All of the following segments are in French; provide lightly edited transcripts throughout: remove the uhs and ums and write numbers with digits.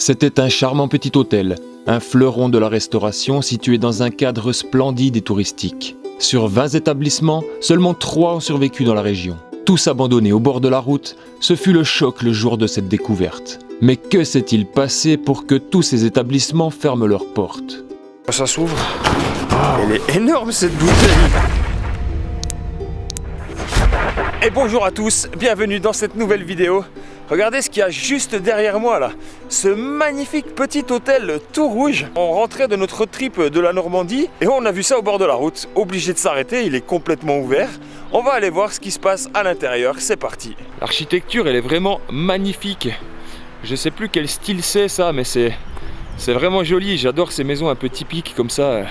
C'était un charmant petit hôtel, un fleuron de la restauration situé dans un cadre splendide et touristique. Sur 20 établissements, seulement 3 ont survécu dans la région. Tous abandonnés au bord de la route, ce fut le choc le jour de cette découverte. Mais que s'est-il passé pour que tous ces établissements ferment leurs portes? Ça s'ouvre. Elle est énorme cette bouteille. Et bonjour à tous, bienvenue dans cette nouvelle vidéo. Regardez ce qu'il y a juste derrière moi là. Ce magnifique petit hôtel tout rouge. On rentrait de notre trip de la Normandie et on a vu ça au bord de la route. Obligé de s'arrêter, il est complètement ouvert. On va aller voir ce qui se passe à l'intérieur, c'est parti. L'architecture elle est vraiment magnifique. Je sais plus quel style c'est ça, mais c'est vraiment joli. J'adore ces maisons un peu typiques comme ça.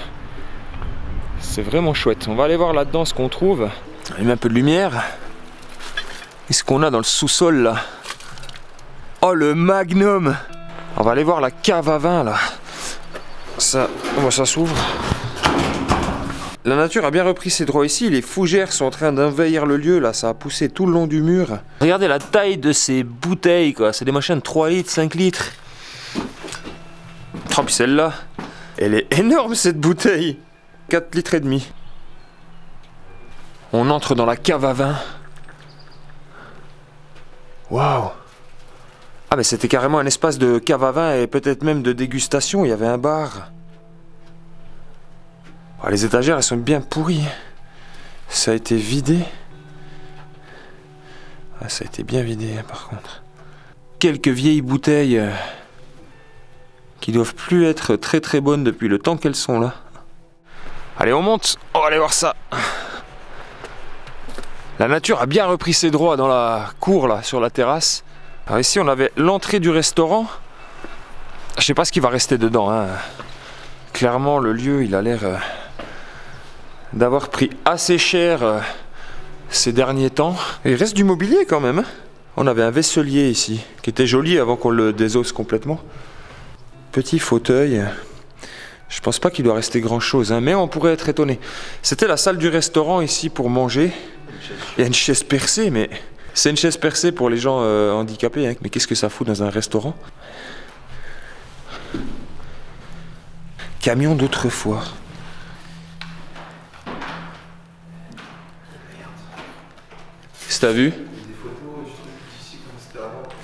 C'est vraiment chouette. On va aller voir là-dedans ce qu'on trouve. On met un peu de lumière. Qu'est-ce qu'on a dans le sous-sol là? Oh le magnum! On va aller voir la cave à vin là. Ça s'ouvre. La nature a bien repris ses droits ici. Les fougères sont en train d'envahir le lieu là. Ça a poussé tout le long du mur. Regardez la taille de ces bouteilles quoi. C'est des machins de 3 litres, 5 litres. Oh puis celle-là, elle est énorme cette bouteille. 4 litres et demi. On entre dans la cave à vin. Waouh! Ah mais c'était carrément un espace de cave à vin et peut-être même de dégustation, il y avait un bar. Oh, les étagères elles sont bien pourries. Ça a été vidé. Ah ça a été bien vidé par contre. Quelques vieilles bouteilles qui doivent plus être très très bonnes depuis le temps qu'elles sont là. Allez on monte, on va aller voir ça. La nature a bien repris ses droits dans la cour là, sur la terrasse. Alors ici on avait l'entrée du restaurant. Je sais pas ce qui va rester dedans hein. Clairement le lieu il a l'air d'avoir pris assez cher ces derniers temps. Et il reste du mobilier quand même hein. On avait un vaisselier ici qui était joli avant qu'on le désosse complètement. Petit fauteuil. Je pense pas qu'il doit rester grand chose hein, mais on pourrait être étonné. C'était la salle du restaurant ici pour manger. Il y a une chaise percée, mais c'est une chaise percée pour les gens handicapés. Hein. Mais qu'est-ce que ça fout dans un restaurant? Camion d'autrefois. Qu'est-ce que t'as vu?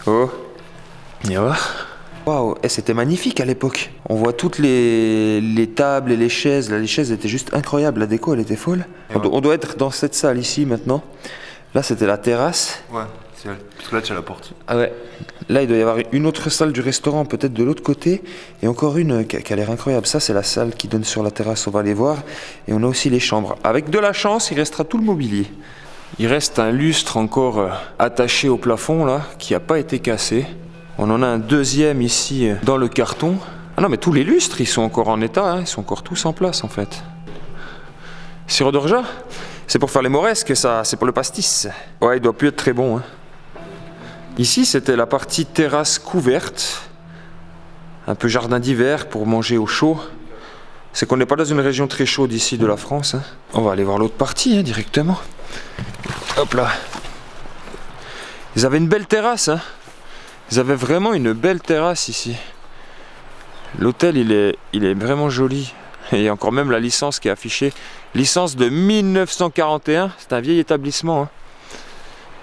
Oh, viens voir. Waouh, c'était magnifique à l'époque. On voit toutes les tables et les chaises. Là, les chaises étaient juste incroyables. La déco, elle était folle. On doit être dans cette salle ici maintenant. Là, c'était la terrasse. Ouais, c'est elle. Parce que là, tu as la porte. Ah ouais. Là, il doit y avoir une autre salle du restaurant, peut-être de l'autre côté. Et encore une qui a l'air incroyable. Ça, c'est la salle qui donne sur la terrasse. On va aller voir. Et on a aussi les chambres. Avec de la chance, il restera tout le mobilier. Il reste un lustre encore attaché au plafond, là, qui n'a pas été cassé. On en a un deuxième ici dans le carton. Ah non mais tous les lustres ils sont encore en état, hein. Ils sont encore tous en place en fait. Sirop d'orgeat, c'est pour faire les moresques ça, c'est pour le pastis. Ouais il doit plus être très bon. Hein. Ici c'était la partie terrasse couverte. Un peu jardin d'hiver pour manger au chaud. C'est qu'on n'est pas dans une région très chaude ici de la France. Hein. On va aller voir l'autre partie hein, directement. Hop là. Ils avaient une belle terrasse hein. Ils avaient vraiment une belle terrasse ici. L'hôtel il est vraiment joli. Et il y a encore même la licence qui est affichée. Licence de 1941. C'est un vieil établissement.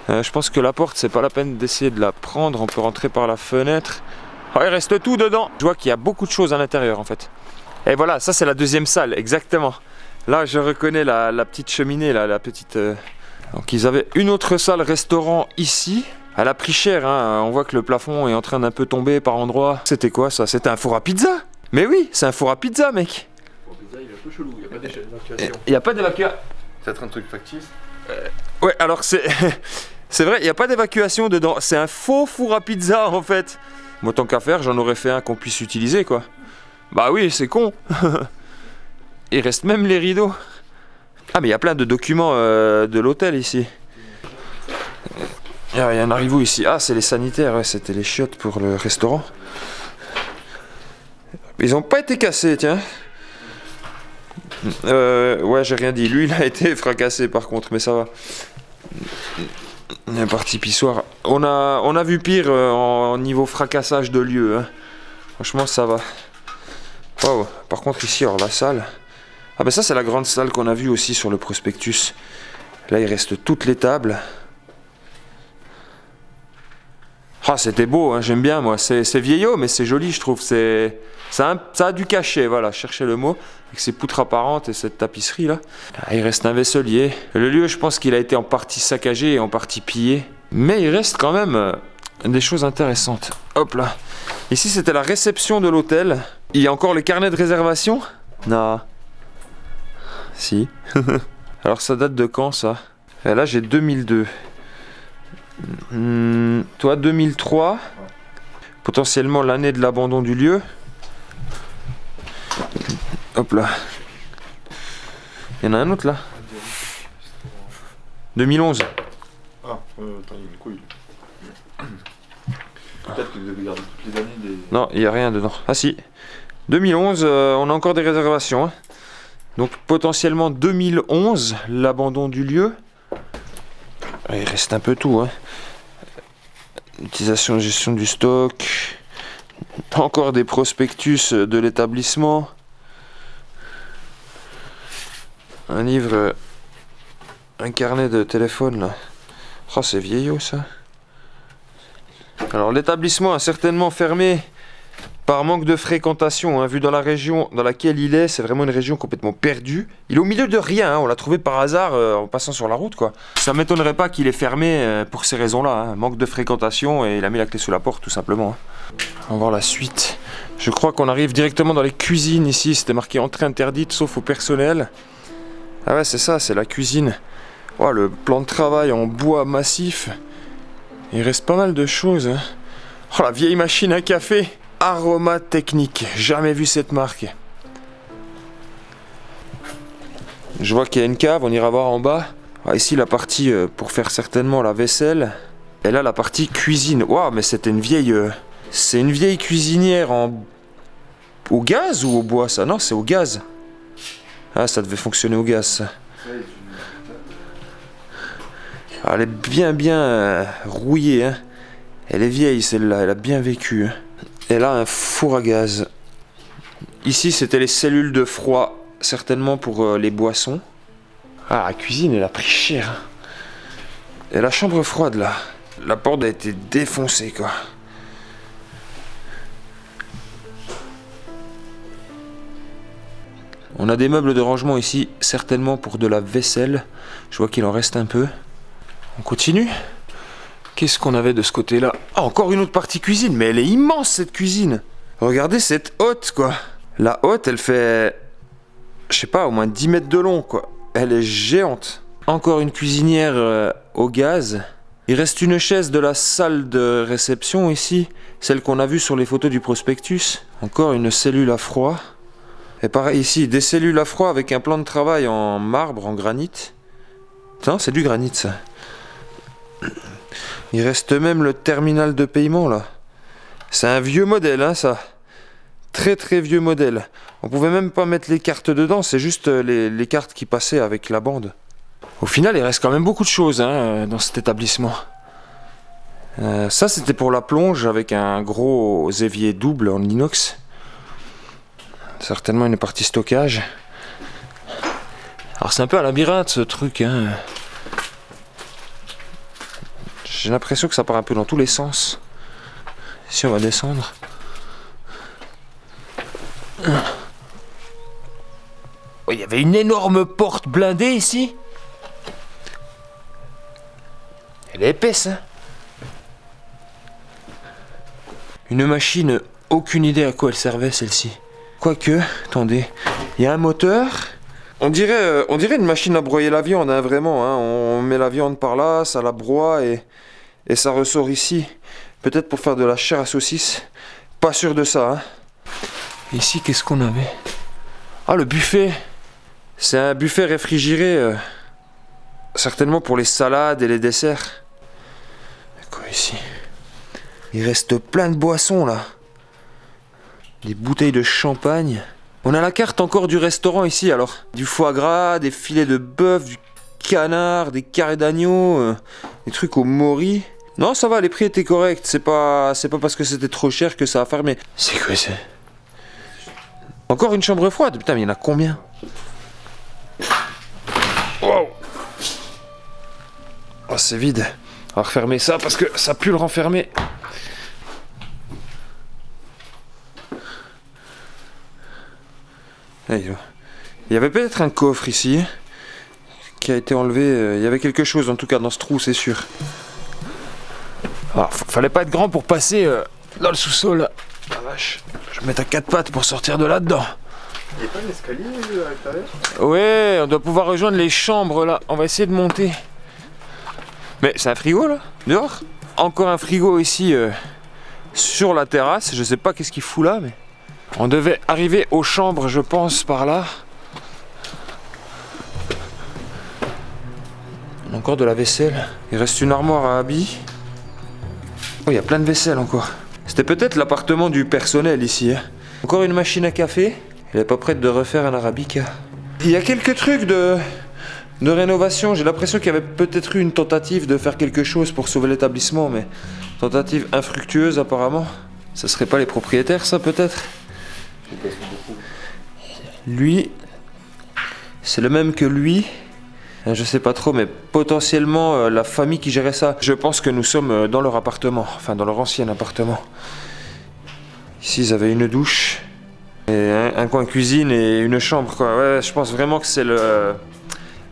Hein. Je pense que la porte c'est pas la peine d'essayer de la prendre. On peut rentrer par la fenêtre. Oh, il reste tout dedans. Je vois qu'il y a beaucoup de choses à l'intérieur en fait. Et voilà, ça c'est la deuxième salle, exactement. Là je reconnais la petite cheminée, là, la petite... Donc ils avaient une autre salle restaurant ici. Elle a pris cher, hein. On voit que le plafond est en train d'un peu tomber par endroits. C'était quoi ça? C'était un four à pizza? Mais oui, c'est un four à pizza, mec. Le four à pizza, il est un peu chelou, il n'y a pas d'évacuation. Il n'y a pas d'évacuation. C'est peut-être un truc factice. Ouais, alors c'est vrai, il n'y a pas d'évacuation dedans. C'est un faux four à pizza en fait. Moi, tant qu'à faire, j'en aurais fait un qu'on puisse utiliser, quoi. Bah oui, c'est con. Il reste même les rideaux. Ah, mais il y a plein de documents de l'hôtel ici. Il y a un arrivou ici. Ah, c'est les sanitaires, ouais, c'était les chiottes pour le restaurant. Ils n'ont pas été cassés, tiens. Ouais, j'ai rien dit. Lui, il a été fracassé par contre, mais ça va. La partie pissoir. On a vu pire en niveau fracassage de lieu. Hein. Franchement, ça va. Wow. Par contre, ici, alors la salle. Ah, ben ça, c'est la grande salle qu'on a vue aussi sur le prospectus. Là, il reste toutes les tables. Ah, c'était beau, hein, j'aime bien, moi. C'est vieillot, mais c'est joli, je trouve. Ça a du cachet, voilà, chercher le mot. Avec ces poutres apparentes et cette tapisserie-là. Ah, il reste un vaisselier. Le lieu, je pense qu'il a été en partie saccagé et en partie pillé. Mais il reste quand même des choses intéressantes. Hop là. Ici, c'était la réception de l'hôtel. Il y a encore les carnets de réservation? Non. Si. Alors, ça date de quand, ça? Et là, j'ai 2002. Toi, 2003. Potentiellement l'année de l'abandon du lieu. Hop là. Il y en a un autre là. 2011. Ah, attends, il y a une couille. Peut-être que vous avez gardé toutes les années des... Non, il n'y a rien dedans. Ah si. 2011, on a encore des réservations. Hein. Donc potentiellement 2011, l'abandon du lieu. Il reste un peu tout. Hein. Utilisation et gestion du stock. Encore des prospectus de l'établissement. Un livre, un carnet de téléphone là. Oh, c'est vieillot ça. Alors l'établissement a certainement fermé par manque de fréquentation. Hein. Vu dans la région dans laquelle il est, c'est vraiment une région complètement perdue. Il est au milieu de rien, hein. On l'a trouvé par hasard en passant sur la route quoi. Ça m'étonnerait pas qu'il ait fermé pour ces raisons-là. Hein. Manque de fréquentation et il a mis la clé sous la porte tout simplement. Hein. On va voir la suite. Je crois qu'on arrive directement dans les cuisines ici. C'était marqué entrée interdite sauf au personnel. Ah ouais, c'est ça, c'est la cuisine. Oh, le plan de travail en bois massif. Il reste pas mal de choses. Hein. Oh, la vieille machine à café. Aroma Technique. Jamais vu cette marque. Je vois qu'il y a une cave, on ira voir en bas. Ah, ici, la partie pour faire certainement la vaisselle. Et là, la partie cuisine. Waouh, mais c'était une vieille... c'est une vieille cuisinière au gaz ou au bois, ça? Non, c'est au gaz. Ah, ça devait fonctionner au gaz, ça. Elle est bien rouillée. Hein. Elle est vieille, celle-là. Elle a bien vécu. Hein. Et là, un four à gaz. Ici, c'était les cellules de froid. Certainement pour les boissons. Ah, la cuisine, elle a pris cher. Et la chambre froide, là. La porte a été défoncée, quoi. On a des meubles de rangement ici, certainement pour de la vaisselle. Je vois qu'il en reste un peu. On continue. Qu'est-ce qu'on avait de ce côté-là? Ah, encore une autre partie cuisine, mais elle est immense cette cuisine. Regardez cette hotte, quoi. La hotte, elle fait... je sais pas, au moins 10 mètres de long, quoi. Elle est géante. Encore une cuisinière au gaz. Il reste une chaise de la salle de réception ici. Celle qu'on a vue sur les photos du prospectus. Encore une cellule à froid. Et pareil ici, des cellules à froid avec un plan de travail en marbre, en granit. Putain, c'est du granit ça. Il reste même le terminal de paiement là. C'est un vieux modèle, hein, ça. Très très vieux modèle. On pouvait même pas mettre les cartes dedans, c'est juste les cartes qui passaient avec la bande. Au final, il reste quand même beaucoup de choses hein, dans cet établissement. Ça, c'était pour la plonge avec un gros évier double en inox. Certainement une partie stockage. Alors c'est un peu un labyrinthe ce truc. Hein. J'ai l'impression que ça part un peu dans tous les sens. Ici on va descendre. Oh, il y avait une énorme porte blindée ici. Elle est épaisse. Hein. Une machine, aucune idée à quoi elle servait celle-ci. Quoique, attendez, il y a un moteur. On dirait une machine à broyer la viande, hein, vraiment. Hein. On met la viande par là, ça la broie et ça ressort ici. Peut-être pour faire de la chair à saucisse. Pas sûr de ça. Hein. Ici, qu'est-ce qu'on avait? Ah, le buffet. C'est un buffet réfrigéré. Certainement pour les salades et les desserts. Quoi ici? Il reste plein de boissons là. Des bouteilles de champagne. On a la carte encore du restaurant ici alors. Du foie gras, des filets de bœuf, du canard, des carrés d'agneau, des trucs au mori. Non, ça va, les prix étaient corrects. C'est pas parce que c'était trop cher que ça a fermé. C'est quoi ça? Encore une chambre froide? Putain, mais il y en a combien? Wow. Oh, c'est vide. On va refermer ça parce que ça pue le renfermer. Il y avait peut-être un coffre ici qui a été enlevé. Il y avait quelque chose en tout cas dans ce trou, c'est sûr. Ah, fallait pas être grand pour passer dans le sous-sol. La vache. Je vais me mettre à quatre pattes pour sortir de là-dedans. Il n'y a pas d'escalier à l'intérieur? Ouais, on doit pouvoir rejoindre les chambres là. On va essayer de monter. Mais c'est un frigo là, dehors. Encore un frigo ici sur la terrasse. Je sais pas qu'est-ce qu'il fout là, mais on devait arriver aux chambres, je pense, par là. On a encore de la vaisselle. Il reste une armoire à habits. Oh, il y a plein de vaisselle encore. C'était peut-être l'appartement du personnel ici. Hein. Encore une machine à café. Elle est pas prête de refaire un arabica. Il y a quelques trucs de rénovation. J'ai l'impression qu'il y avait peut-être eu une tentative de faire quelque chose pour sauver l'établissement, mais tentative infructueuse apparemment. Ça serait pas les propriétaires, ça peut-être? Lui, c'est le même que lui. Je sais pas trop, mais potentiellement la famille qui gérait ça. Je pense que nous sommes dans leur appartement, enfin dans leur ancien appartement. Ici, ils avaient une douche, et un coin cuisine et une chambre, quoi. Ouais, je pense vraiment que c'est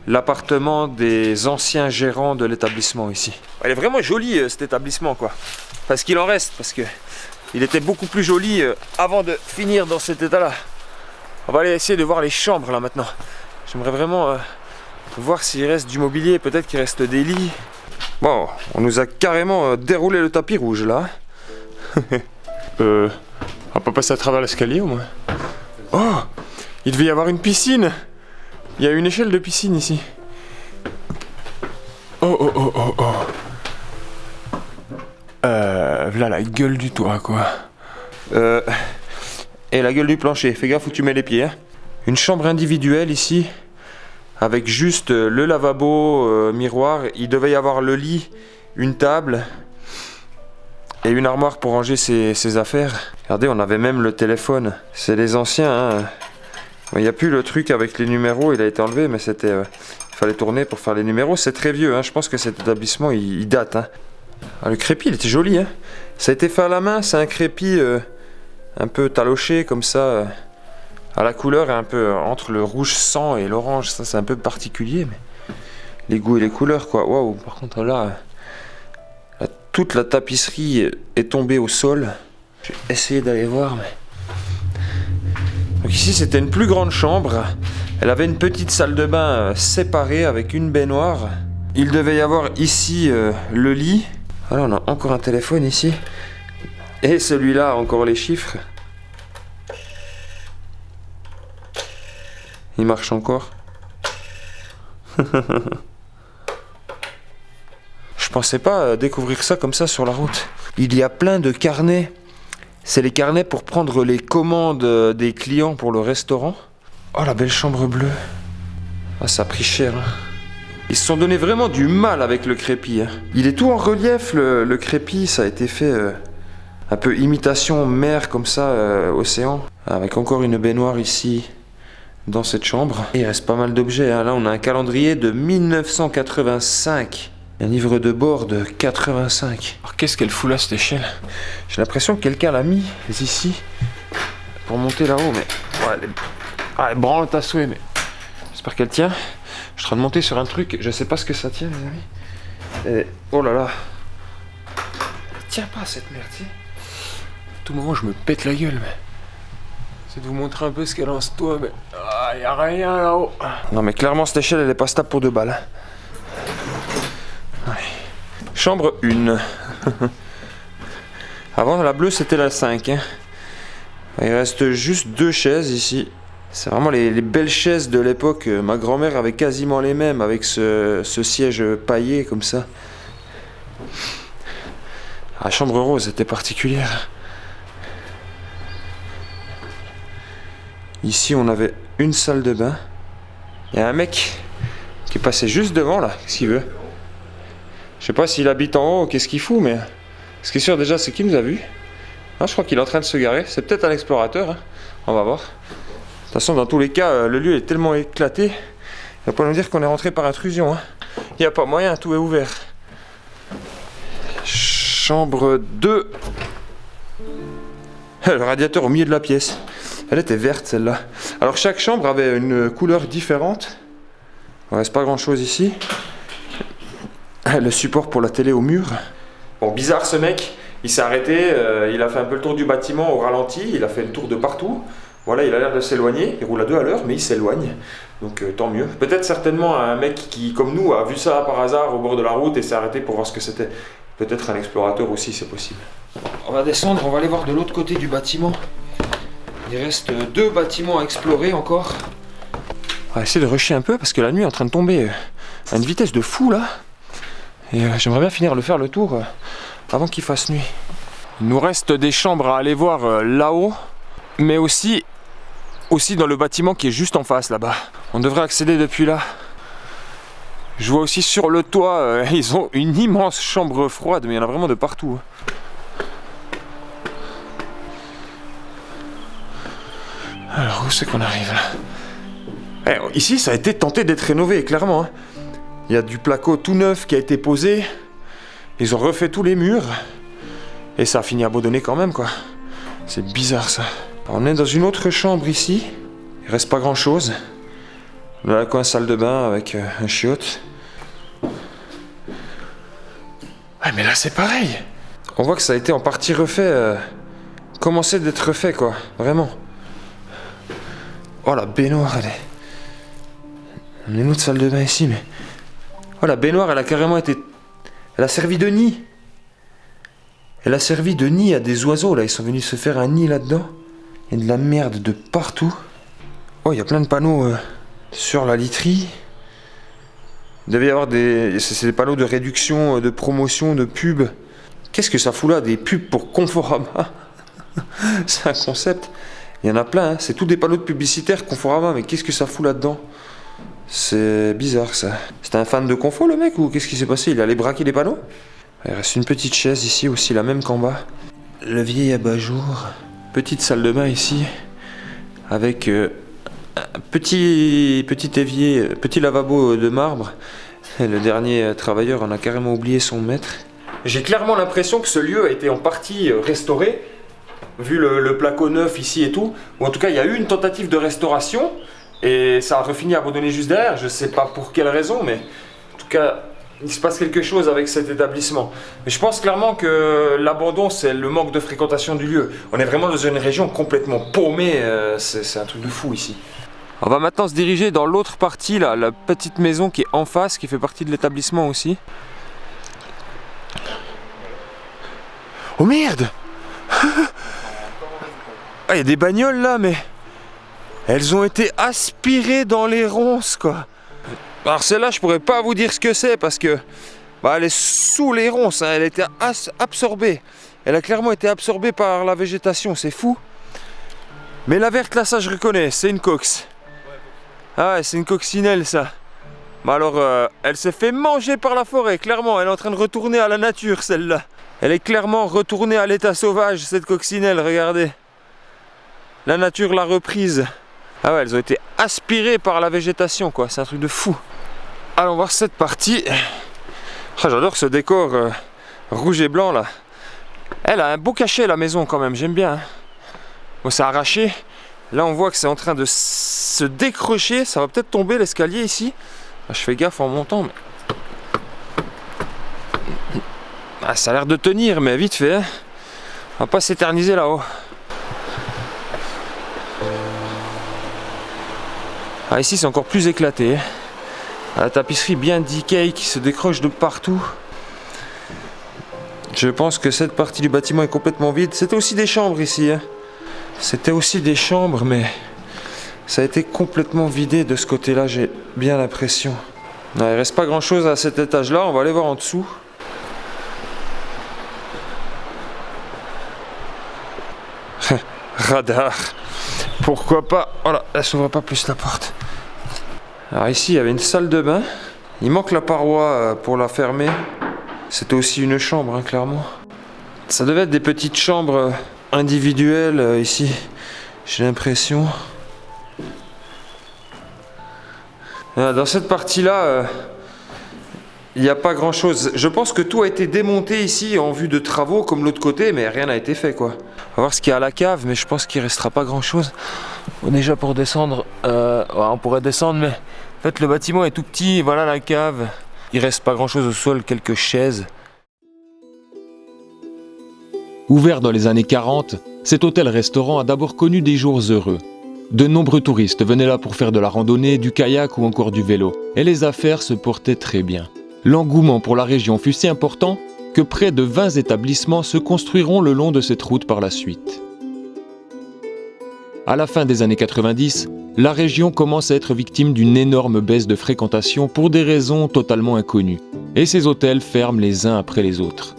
l'appartement des anciens gérants de l'établissement ici. Il est vraiment joli cet établissement, quoi. Parce qu'il en reste, parce que il était beaucoup plus joli avant de finir dans cet état-là. On va aller essayer de voir les chambres là maintenant. J'aimerais vraiment voir s'il reste du mobilier, peut-être qu'il reste des lits. Bon, on nous a carrément déroulé le tapis rouge là. On va pas passer à travers l'escalier au moins? Oh, il devait y avoir une piscine. Il y a une échelle de piscine ici. Oh. Voilà la gueule du toit, quoi. Et la gueule du plancher. Fais gaffe où tu mets les pieds. Hein. Une chambre individuelle ici. Avec juste le lavabo, miroir. Il devait y avoir le lit, une table. Et une armoire pour ranger ses affaires. Regardez, on avait même le téléphone. C'est les anciens, hein. Il n'y a plus le truc avec les numéros, il a été enlevé, mais c'était... il fallait tourner pour faire les numéros. C'est très vieux, hein. Je pense que cet établissement, il date. Hein. Ah, le crépi, il était joli. Hein. Ça a été fait à la main, c'est un crépi un peu taloché, comme ça. À la couleur, un peu entre le rouge sang et l'orange. Ça, c'est un peu particulier, mais... les goûts et les couleurs, quoi. Waouh, par contre, là... toute la tapisserie est tombée au sol. J'ai essayé d'aller voir, mais... Donc ici, c'était une plus grande chambre. Elle avait une petite salle de bain séparée avec une baignoire. Il devait y avoir ici le lit. Voilà, on a encore un téléphone ici. Et celui-là, encore les chiffres. Il marche encore. Je pensais pas découvrir ça comme ça sur la route. Il y a plein de carnets. C'est les carnets pour prendre les commandes des clients pour le restaurant. Oh, la belle chambre bleue. Ah, ça a pris cher. Hein. Ils se sont donné vraiment du mal avec le crépi. Hein. Il est tout en relief, le crépi. Ça a été fait un peu imitation mer, comme ça, océan. Avec encore une baignoire ici, dans cette chambre. Et il reste pas mal d'objets. Hein. Là, on a un calendrier de 1985. Un livre de bord de 85. Alors qu'est-ce qu'elle fout là, cette échelle? J'ai l'impression que quelqu'un l'a mis ici pour monter là-haut, mais ouais, elle branle à souhait, mais j'espère qu'elle tient. Je suis en train de monter sur un truc, je sais pas ce que ça tient, les amis. Et... oh là là, elle tient pas cette merde, tu sais. À tout moment, je me pète la gueule, mais c'est de vous montrer un peu ce qu'elle a en ce toit, mais y a rien là-haut. Non, mais clairement, cette échelle, elle est pas stable pour 2 balles. Hein. Ouais. Chambre 1. Avant, la bleue, c'était la 5. Hein. Il reste juste 2 chaises ici. C'est vraiment les belles chaises de l'époque. Ma grand-mère avait quasiment les mêmes, avec ce siège paillé comme ça. La chambre rose était particulière. Ici, on avait une salle de bain. Il y a un mec qui passait juste devant, là. Qu'est-ce qu'il veut? Je sais pas s'il habite en haut, qu'est-ce qu'il fout, mais ce qui est sûr déjà, c'est qu'il nous a vus. Ah, je crois qu'il est en train de se garer. C'est peut-être un explorateur, hein. On va voir. De toute façon, dans tous les cas, le lieu est tellement éclaté, il va pas nous dire qu'on est rentré par intrusion, hein. Il n'y a pas moyen, tout est ouvert. Chambre 2. Le radiateur au milieu de la pièce. Elle était verte celle-là. Alors chaque chambre avait une couleur différente. Il ne reste pas grand-chose ici. Le support pour la télé au mur. Bon, bizarre ce mec. Il s'est arrêté, il a fait un peu le tour du bâtiment au ralenti. Il a fait le tour de partout. Voilà, il a l'air de s'éloigner. Il roule à 2 à l'heure, mais il s'éloigne. Donc tant mieux. Peut-être certainement un mec qui, comme nous, a vu ça par hasard au bord de la route et s'est arrêté pour voir ce que c'était. Peut-être un explorateur aussi, c'est possible. On va descendre, on va aller voir de l'autre côté du bâtiment. Il reste 2 bâtiments à explorer encore. On va essayer de rusher un peu parce que la nuit est en train de tomber à une vitesse de fou là. Et j'aimerais bien finir de faire le tour avant qu'il fasse nuit. Il nous reste des chambres à aller voir là-haut, mais aussi dans le bâtiment qui est juste en face là-bas. On devrait accéder depuis là. Je vois aussi sur le toit, ils ont une immense chambre froide, mais il y en a vraiment de partout. Alors où c'est qu'on arrive là? Ici ça a été tenté d'être rénové, clairement. Il y a du placo tout neuf qui a été posé. Ils ont refait tous les murs. Et ça a fini abandonné quand même quoi. C'est bizarre ça. On est dans une autre chambre ici. Il reste pas grand chose. Là, le coin salle de bain avec un chiotte. Ouais, mais là c'est pareil. On voit que ça a été en partie refait. Commencé d'être refait quoi. Vraiment. Oh la baignoire elle est. On a une autre salle de bain ici mais. Oh la baignoire elle a carrément été. Elle a servi de nid. Elle a servi de nid à des oiseaux là. Ils sont venus se faire un nid là-dedans. Il y a de la merde de partout. Oh il y a plein de panneaux sur la literie. Il devait y avoir des. C'est des panneaux de réduction, de promotion, de pub. Qu'est-ce que ça fout là? Des pubs pour Conforama. C'est un concept. Il y en a plein, hein. C'est tous des panneaux de publicitaires Conforama, mais qu'est-ce que ça fout là-dedans? C'est bizarre ça. C'était un fan de Confo le mec ou qu'est-ce qui s'est passé? Il allait braquer les panneaux? Il reste une petite chaise ici aussi, la même qu'en bas. Le vieil abat-jour. Petite salle de bain ici. Avec un petit évier, petit lavabo de marbre. Et le dernier travailleur en a carrément oublié son maître. J'ai clairement l'impression que ce lieu a été en partie restauré. Vu le placo neuf ici et tout. Ou en tout cas il y a eu une tentative de restauration. Et ça a refini abandonné juste derrière. Je sais pas pour quelle raison mais en tout cas il se passe quelque chose avec cet établissement. Mais je pense clairement que l'abandon c'est le manque de fréquentation du lieu. On est vraiment dans une région complètement paumée. C'est un truc de fou ici. On va maintenant se diriger dans l'autre partie là. La petite maison qui est en face qui fait partie de l'établissement aussi. Oh merde! Ah, il y a des bagnoles là, mais elles ont été aspirées dans les ronces quoi. Alors celle-là, je pourrais pas vous dire ce que c'est parce que elle est sous les ronces, hein. Elle a été absorbée. Elle a clairement été absorbée par la végétation, c'est fou. Mais la verte là, ça je reconnais, c'est une cox. Ah ouais, c'est une coccinelle ça. Mais alors, elle s'est fait manger par la forêt, clairement. Elle est en train de retourner à la nature celle-là. Elle est clairement retournée à l'état sauvage, cette coccinelle, regardez. La nature l'a reprise. Ah ouais, elles ont été aspirées par la végétation, quoi. C'est un truc de fou. Allons voir cette partie. Ah, j'adore ce décor rouge et blanc, là. Elle a un beau cachet, la maison, quand même. J'aime bien. Hein. Bon, c'est arraché. Là, on voit que c'est en train de se décrocher. Ça va peut-être tomber, l'escalier, ici. Ah, je fais gaffe en montant, mais... Ah, ça a l'air de tenir, mais vite fait. Hein. On va pas s'éterniser là-haut. Ah, ici c'est encore plus éclaté. La tapisserie bien decay qui se décroche de partout. Je pense que cette partie du bâtiment est complètement vide. C'était aussi des chambres ici. Hein. C'était aussi des chambres, mais ça a été complètement vidé de ce côté-là, j'ai bien l'impression. Il ne reste pas grand-chose à cet étage-là. On va aller voir en dessous. Radar. Pourquoi pas? Voilà, elle s'ouvre pas plus la porte. Alors ici, il y avait une salle de bain. Il manque la paroi pour la fermer. C'était aussi une chambre, hein, clairement. Ça devait être des petites chambres individuelles ici, j'ai l'impression. Dans cette partie-là, il n'y a pas grand-chose. Je pense que tout a été démonté ici en vue de travaux comme l'autre côté, mais rien n'a été fait, quoi. On va voir ce qu'il y a à la cave, mais je pense qu'il ne restera pas grand-chose. Bon, déjà pour descendre, ouais, on pourrait descendre, mais en fait le bâtiment est tout petit. Voilà la cave. Il reste pas grand-chose au sol, quelques chaises. Ouvert dans les années 40, cet hôtel-restaurant a d'abord connu des jours heureux. De nombreux touristes venaient là pour faire de la randonnée, du kayak ou encore du vélo, et les affaires se portaient très bien. L'engouement pour la région fut si important que près de 20 établissements se construiront le long de cette route par la suite. À la fin des années 90, la région commence à être victime d'une énorme baisse de fréquentation pour des raisons totalement inconnues, et ces hôtels ferment les uns après les autres.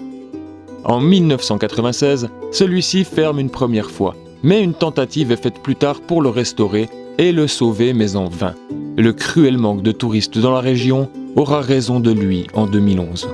En 1996, celui-ci ferme une première fois, mais une tentative est faite plus tard pour le restaurer et le sauver, mais en vain. Le cruel manque de touristes dans la région aura raison de lui en 2011.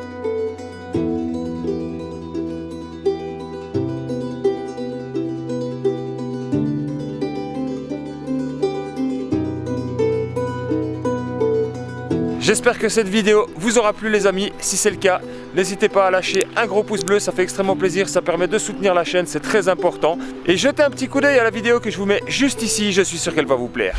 J'espère que cette vidéo vous aura plu les amis. Si c'est le cas, n'hésitez pas à lâcher un gros pouce bleu, ça fait extrêmement plaisir, ça permet de soutenir la chaîne, c'est très important. Et jetez un petit coup d'œil à la vidéo que je vous mets juste ici, je suis sûr qu'elle va vous plaire.